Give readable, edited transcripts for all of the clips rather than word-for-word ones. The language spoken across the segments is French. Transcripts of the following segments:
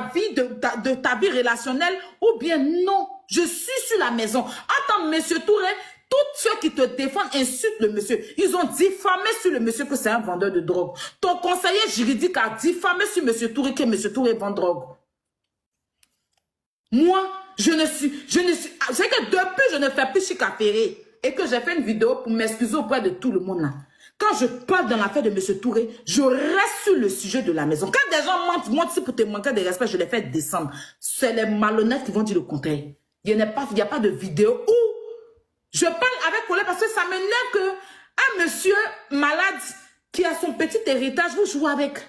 vie, de ta vie relationnelle, ou bien non, je suis sur la maison. Attends, monsieur Touré, tous ceux qui te défendent insultent le monsieur. Ils ont diffamé sur le monsieur que c'est un vendeur de drogue. Ton conseiller juridique a diffamé sur monsieur Touré que monsieur Touré vend drogue. Moi, c'est que depuis je ne fais plus chic affairé et que j'ai fait une vidéo pour m'excuser auprès de tout le monde là. Quand je parle dans l'affaire de monsieur Touré, je reste sur le sujet de la maison. Quand des gens mentent pour te manquer de respect, je les fais descendre. C'est les malhonnêtes qui vont dire le contraire. Il n'y a pas de vidéo où je parle avec colère parce que ça m'énerve qu'un monsieur malade qui a son petit héritage, vous jouez avec.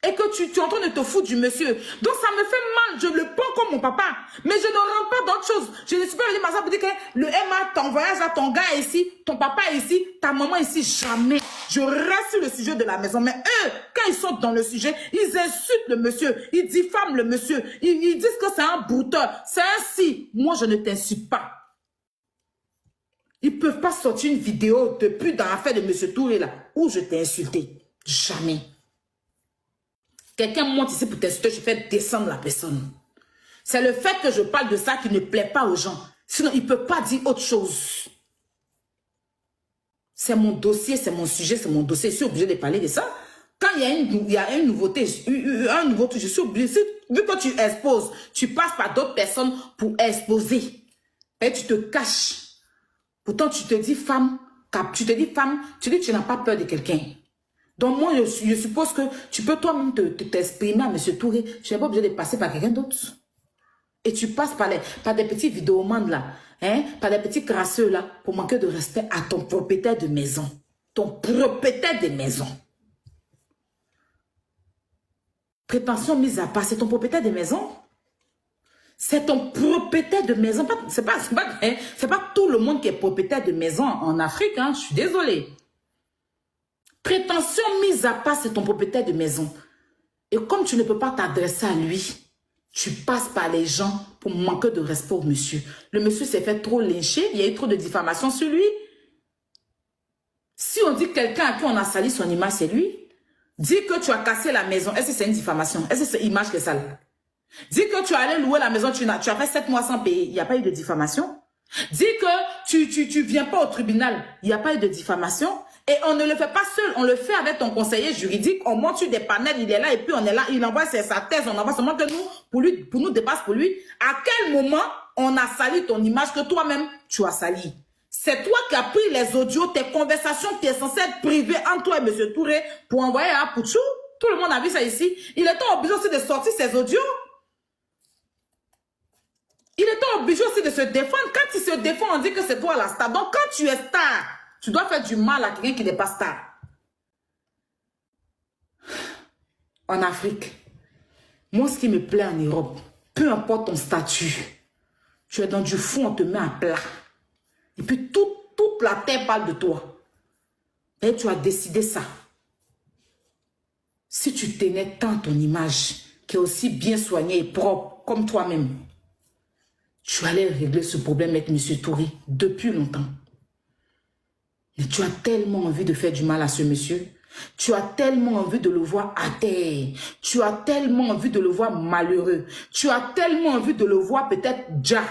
Et que tu es en train de te foutre du monsieur. Donc ça me fait mal, je le prends comme mon papa. Mais je ne rentre pas dans autre chose. Je ne suis pas venue pour dire que le MA, ton voyage là, ton gars est ici, ton papa est ici, ta maman est ici, jamais. Je reste sur le sujet de la maison. Mais eux, quand ils sont dans le sujet, ils insultent le monsieur, ils diffament le monsieur, ils disent que c'est un brouteur. C'est ainsi. Moi, je ne t'insulte pas. Ils ne peuvent pas sortir une vidéo depuis dans l'affaire de monsieur Touré là, où je t'ai insulté. Jamais. Quelqu'un monte ici pour t'insulter, je fais descendre la personne. C'est le fait que je parle de ça qui ne plaît pas aux gens. Sinon, ils ne peuvent pas dire autre chose. C'est mon dossier, c'est mon sujet, c'est mon dossier. Je suis obligé de parler de ça. Quand il y a une nouveauté, un nouveau truc, je suis obligé. Vu que tu exposes, tu passes par d'autres personnes pour exposer. Et tu te caches. Pourtant, tu te dis femme, tu dis que tu n'as pas peur de quelqu'un. Donc moi, je suppose que tu peux toi-même t'exprimer à M. Touré. Tu n'es pas obligé de passer par quelqu'un d'autre. Et tu passes par des petits vidéomans là, hein, par des petits crasseux là, pour manquer de respect à ton propriétaire de maison. Ton propriétaire de maison. Prétention mise à part, c'est ton propriétaire de maison. C'est ton propriétaire de maison. C'est pas tout le monde qui est propriétaire de maison en Afrique, hein, je suis désolée. Prétention mise à part, c'est ton propriétaire de maison. Et comme tu ne peux pas t'adresser à lui, tu passes par les gens pour manquer de respect au monsieur. Le monsieur s'est fait trop lyncher, il y a eu trop de diffamation sur lui. Si on dit quelqu'un à qui on a sali son image, c'est lui. Dis que tu as cassé la maison, est-ce que c'est une diffamation? Est-ce que c'est image qui est sale? Dis que tu es allé louer la maison, tu as fait 7 mois sans payer, il n'y a pas eu de diffamation. Dis que tu viens pas au tribunal, il n'y a pas eu de diffamation. Et on ne le fait pas seul, on le fait avec ton conseiller juridique, on monte sur des panels, il est là et puis on est là, il envoie sa thèse, on envoie seulement que nous, pour nous dépasse pour lui. À quel moment on a sali ton image que toi-même tu as sali? C'est toi qui as pris les audios, tes conversations qui est censée être privées entre toi et M. Touré pour envoyer à Pouchou. Tout le monde a vu ça ici. Il était obligé aussi de sortir ses audios. Il était obligé aussi de se défendre. Quand il se défend, on dit que c'est toi la star. Donc quand tu es star, tu dois faire du mal à quelqu'un qui n'est pas star. En Afrique, moi, ce qui me plaît en Europe, peu importe ton statut, tu es dans du fond, on te met à plat. Et puis, toute la terre parle de toi. Et tu as décidé ça. Si tu tenais tant ton image, qui est aussi bien soignée et propre, comme toi-même, tu allais régler ce problème avec M. Touré depuis longtemps. Mais tu as tellement envie de faire du mal à ce monsieur. Tu as tellement envie de le voir à terre. Tu as tellement envie de le voir malheureux. Tu as tellement envie de le voir peut-être déjà.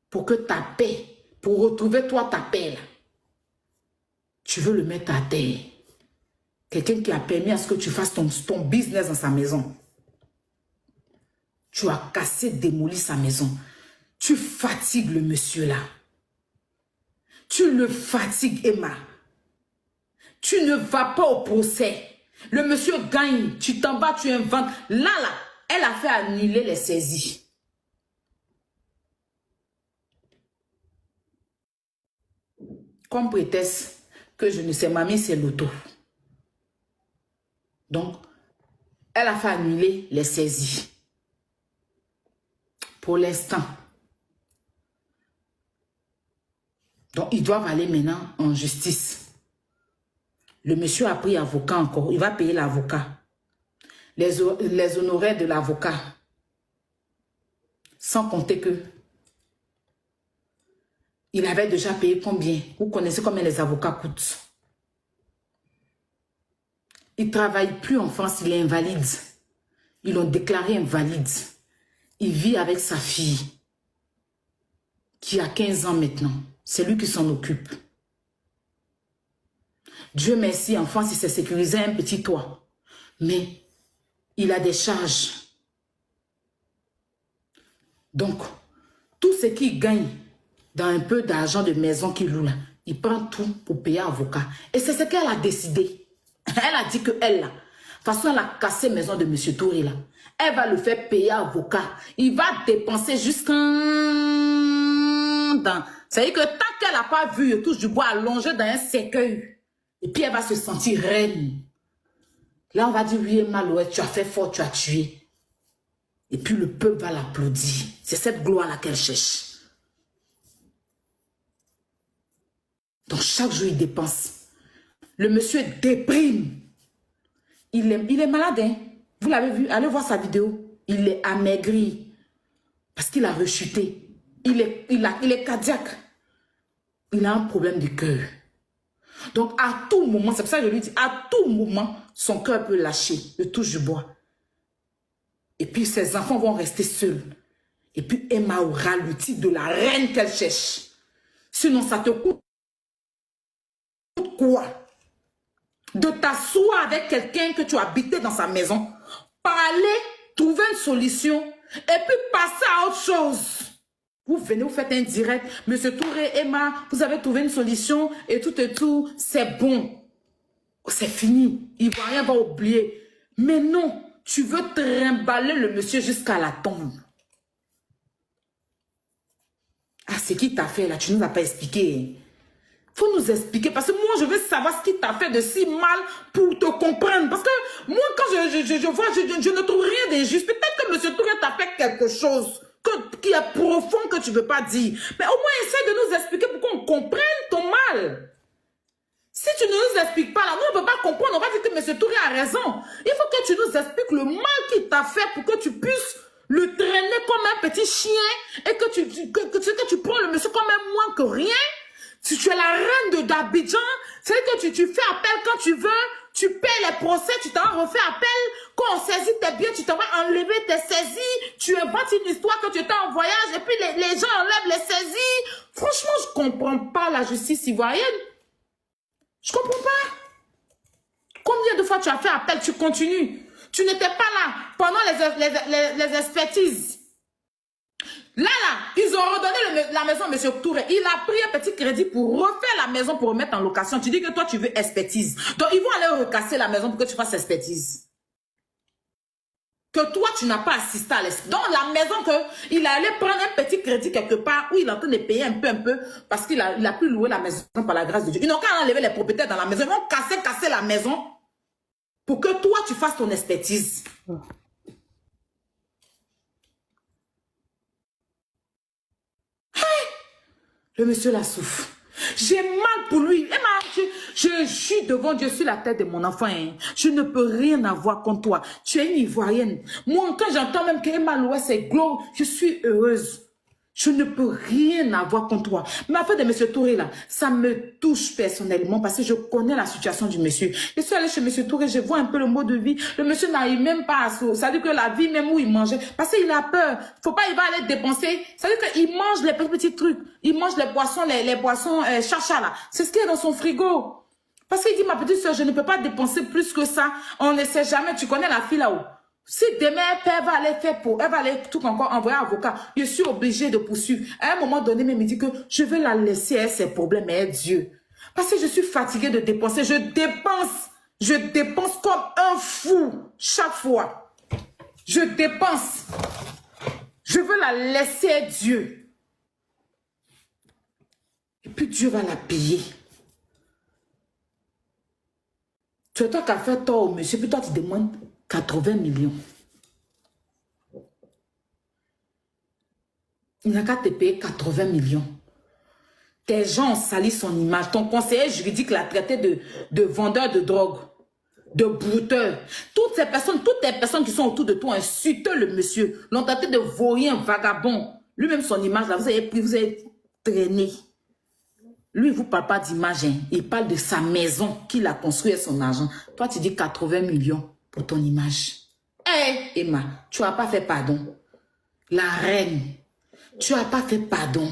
Pour que ta paix, pour retrouver toi ta paix là. Tu veux le mettre à terre. Quelqu'un qui a permis à ce que tu fasses ton business dans sa maison. Tu as cassé, démoli sa maison. Tu fatigues le monsieur là. Tu le fatigues, Emma. Tu ne vas pas au procès. Le monsieur gagne. Tu t'en vas, tu inventes. Là, elle a fait annuler les saisies. Comme prétexte que je ne sais, mamie, c'est l'auto. Donc, elle a fait annuler les saisies. Pour l'instant. Donc, ils doivent aller maintenant en justice. Le monsieur a pris avocat encore. Il va payer l'avocat. Les honoraires de l'avocat. Sans compter que il avait déjà payé combien? Vous connaissez combien les avocats coûtent? Il ne travaille plus en France, il est invalide. Ils l'ont déclaré invalide. Il vit avec sa fille, qui a 15 ans maintenant. C'est lui qui s'en occupe. Dieu merci, en France, il s'est sécurisé un petit toit. Mais il a des charges. Donc, tout ce qu'il gagne dans un peu d'argent de maison qu'il loue là, il prend tout pour payer un avocat. Et c'est ce qu'elle a décidé. Elle a dit qu'elle, là, de toute façon, elle a cassé la maison de M. Touré, là. Elle va le faire payer avocat. Il va dépenser jusqu'à... C'est-à-dire que tant qu'elle n'a pas vu, il touche du bois allongé dans un cercueil. Et puis elle va se sentir reine. Là, on va dire, oui, Malouette, tu as fait fort, tu as tué. Et puis le peuple va l'applaudir. C'est cette gloire-là qu'elle cherche. Donc chaque jour, il dépense. Le monsieur déprime. Il est malade, hein? Vous l'avez vu? Allez voir sa vidéo. Il est amaigri. Parce qu'il a rechuté. Il est cardiaque. Il a un problème de cœur. Donc à tout moment, c'est pour ça que je lui dis, à tout moment, son cœur peut lâcher. Le touche du bois. Et puis ses enfants vont rester seuls. Et puis Emma aura le titre de la reine qu'elle cherche. Sinon, ça te coûte quoi? De t'asseoir avec quelqu'un que tu habitais dans sa maison, parler, trouver une solution, et puis passer à autre chose. Vous venez, vous faites un direct, Monsieur Touré, Emma, vous avez trouvé une solution, et tout, c'est bon. C'est fini. Ivoirien va oublier. Mais non, tu veux trimballer le monsieur jusqu'à la tombe. Ah, c'est qui t'a fait là? Tu ne nous as pas expliqué. Faut nous expliquer parce que moi, je veux savoir ce qui t'a fait de si mal pour te comprendre. Parce que moi, quand je vois, je ne trouve rien d'injuste. Peut-être que M. Touré t'a fait quelque chose qui est profond que tu ne veux pas dire. Mais au moins, essaie de nous expliquer pour qu'on comprenne ton mal. Si tu ne nous expliques pas là, nous, on ne peut pas comprendre. On va dire que M. Touré a raison. Il faut que tu nous expliques le mal qu'il t'a fait pour que tu puisses le traîner comme un petit chien et que tu prends le monsieur comme un moins que rien. Si tu es la reine d'Abidjan, c'est que tu fais appel quand tu veux, tu payes les procès, tu t'en refais appel. Quand on saisit tes biens, tu t'en vas enlever tes saisies, tu inventes une histoire que tu étais en voyage et puis les gens enlèvent les saisies. Franchement, je ne comprends pas la justice ivoirienne. Je ne comprends pas. Combien de fois tu as fait appel, tu continues. Tu n'étais pas là pendant les expertises. Là, ils ont redonné la maison à M. Touré. Il a pris un petit crédit pour refaire la maison, pour remettre en location. Tu dis que toi, tu veux expertise. Donc, ils vont aller recasser la maison pour que tu fasses expertise. Que toi, tu n'as pas assisté à l'expertise. Donc, la maison qu'il allait prendre un petit crédit quelque part où il est en train de payer un peu, parce qu'il a pu louer la maison par la grâce de Dieu. Ils n'ont qu'à enlever les propriétaires dans la maison. Ils vont casser la maison pour que toi, tu fasses ton expertise. Le monsieur la souffre. J'ai mal pour lui. Emma, je suis devant Dieu sur la tête de mon enfant. Hein. Je ne peux rien avoir contre toi. Tu es une Ivoirienne. Moi, quand j'entends même que Emma Louet, c'est gloire, je suis heureuse. Je ne peux rien avoir contre toi. Mais affaire de M. Touré, là, ça me touche personnellement parce que je connais la situation du monsieur. Je suis allée chez M. Touré, je vois un peu le mode de vie. Le monsieur n'arrive même pas à ça. Ça veut dire que la vie, même où il mangeait, parce qu'il a peur. Faut pas, il va aller dépenser. Ça veut dire qu'il mange les petits trucs. Il mange les poissons, les poissons chacha, là. C'est ce qu'il y a dans son frigo. Parce qu'il dit, ma petite soeur, je ne peux pas dépenser plus que ça. On ne sait jamais. Tu connais la fille là-haut. Si demain, elle va aller faire elle va aller tout encore envoyer un avocat, je suis obligée de poursuivre. À un moment donné, même il dit que je vais la laisser, elle, ses problèmes, et Dieu. Parce que je suis fatiguée de dépenser. Je dépense comme un fou chaque fois. Je dépense. Je veux la laisser à Dieu. Et puis Dieu va la payer. Tu es toi qui as fait tort au monsieur, puis toi tu demandes 80 millions. Il n'a qu'à te payer 80 millions. Tes gens ont sali son image. Ton conseiller juridique l'a traité de vendeur de drogue, de brouteur. Toutes les personnes qui sont autour de toi insultent le monsieur. L'ont traité de vaurien, vagabond. Lui-même, son image, là, vous avez traîné. Lui, il ne vous parle pas d'image. Hein. Il parle de sa maison qu'il a construite avec son argent. Toi, tu dis 80 millions pour ton image. Hé, Emma, tu n'as pas fait pardon. La reine, tu n'as pas fait pardon.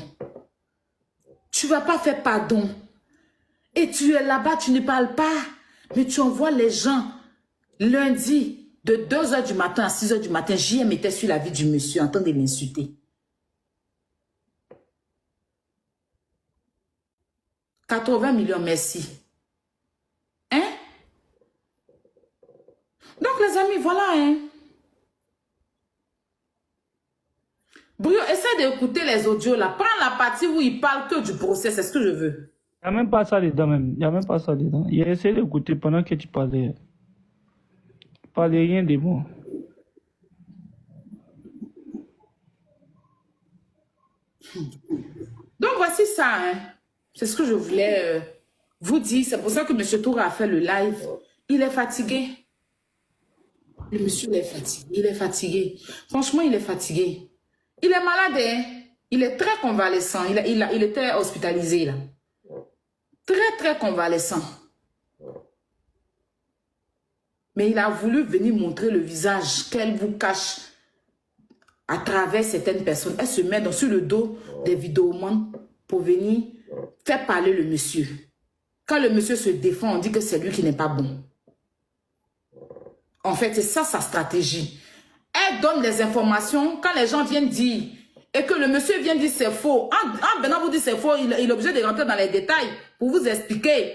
Tu ne vas pas faire pardon. Et tu es là-bas, tu ne parles pas. Mais tu envoies les gens. Lundi, de 2 h du matin à 6 h du matin, JM était sur la vie du monsieur en train de l'insulter. 80 millions, merci. Hein? Donc les amis, voilà, hein. Brio, essaie d'écouter les audios là. Prends la partie où il parle que du procès, c'est ce que je veux. Il n'y a même pas ça dedans même. Il n'y a même pas ça dedans. Il a essayé d'écouter pendant que tu parlais. Tu parlais rien de bon. Donc voici ça, hein. C'est ce que je voulais vous dire. C'est pour ça que M. Toura a fait le live. Il est fatigué. Le monsieur il est fatigué. Il est fatigué. Franchement, il est fatigué. Il est malade, hein. Il est très convalescent. Il était hospitalisé, là. Très, très convalescent. Mais il a voulu venir montrer le visage qu'elle vous cache à travers certaines personnes. Elle se met sur le dos des vidéomans pour venir faire parler le monsieur. Quand le monsieur se défend, on dit que c'est lui qui n'est pas bon. En fait, c'est ça sa stratégie. Elle donne des informations quand les gens viennent dire et que le monsieur vient dire c'est faux. En venant vous dire c'est faux, il est obligé de rentrer dans les détails pour vous expliquer.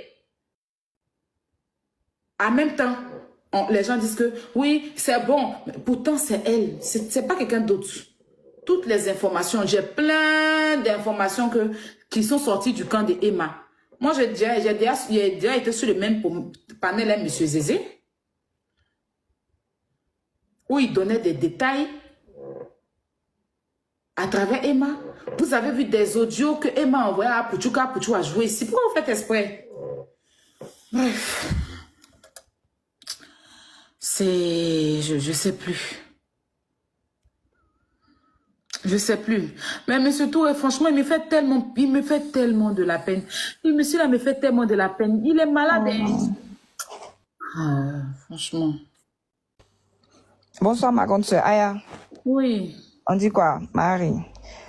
En même temps, les gens disent que oui, c'est bon. Mais pourtant, c'est elle. C'est pas quelqu'un d'autre. Toutes les informations, j'ai plein d'informations qui sont sorties du camp de Emma. Moi, j'ai déjà été sur le même panel avec M. Zézé, où il donnait des détails à travers Emma. Vous avez vu des audios que Emma a envoyés à Pouchouka. Pouchou a joué ici. Pourquoi vous faites exprès? Bref. Je sais plus. Je sais plus. Mais M. Touré, franchement, il me fait tellement de la peine. Le monsieur là me fait tellement de la peine. Il est malade. Franchement. Bonsoir, ma grande sœur Aya. Oui. On dit quoi, Marie?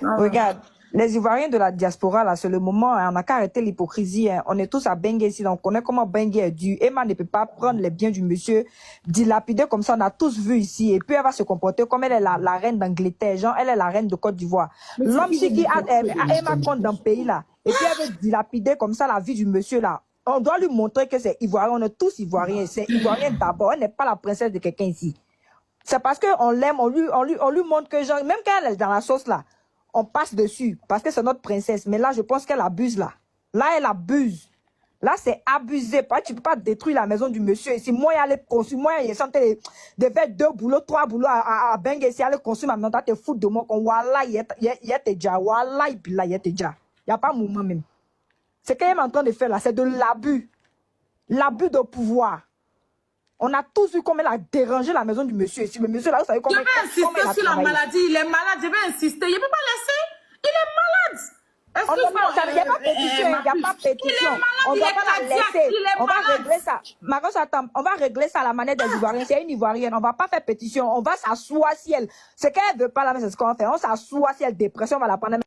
Regarde, les Ivoiriens de la diaspora, là, c'est le moment, hein, on n'a qu'à arrêter l'hypocrisie. Hein. On est tous à Bengue ici, donc on connaît comment Bengue est dû. Emma ne peut pas prendre les biens du monsieur, dilapider comme ça, on a tous vu ici. Et puis elle va se comporter comme elle est la reine d'Angleterre, genre elle est la reine de Côte d'Ivoire. L'homme qui a Emma compte dans le pays, là, et puis elle veut dilapider comme ça la vie du monsieur, là. On doit lui montrer que c'est Ivoirien, on est tous Ivoiriens. C'est Ivoirien d'abord, elle n'est pas la princesse de quelqu'un ici. C'est parce qu'on l'aime, on lui montre que, genre, même quand elle est dans la sauce, là, on passe dessus, parce que c'est notre princesse. Mais là, je pense qu'elle abuse, là. Là, elle abuse. Là, c'est abusé. Tu ne peux pas détruire la maison du monsieur. Si moi, il allait construire, moi, il sentait de faire 2 boulots, 3 boulots à Bengue, si elle allait construire ma maison, tu te fous de moi, comme, wallah, il y a déjà, wallah, il y a déjà. Il n'y a pas moment même. Ce qu'elle est en train de faire, là, c'est de l'abus. L'abus de pouvoir. On a tous vu comment elle a dérangé la maison du monsieur. Si le monsieur là, vous savez comment je vais insister sur la maladie. Il est malade. Je vais insister. Il ne peut pas laisser. Il est malade. Excuse-moi. Il n'y a pas pétition. Il n'y a pas pétition. Il est malade. On ne Il doit est pas la cardiaque. laisser. Il est On va malade. régler ça. Marcos, attends. On va régler ça à la manette des Ivoiriens. C'est une Ivoirienne. On ne va pas faire pétition. On va s'asseoir si elle. Ce qu'elle ne veut pas là, c'est ce qu'on va faire. On s'assoit si elle dépression. On va la prendre.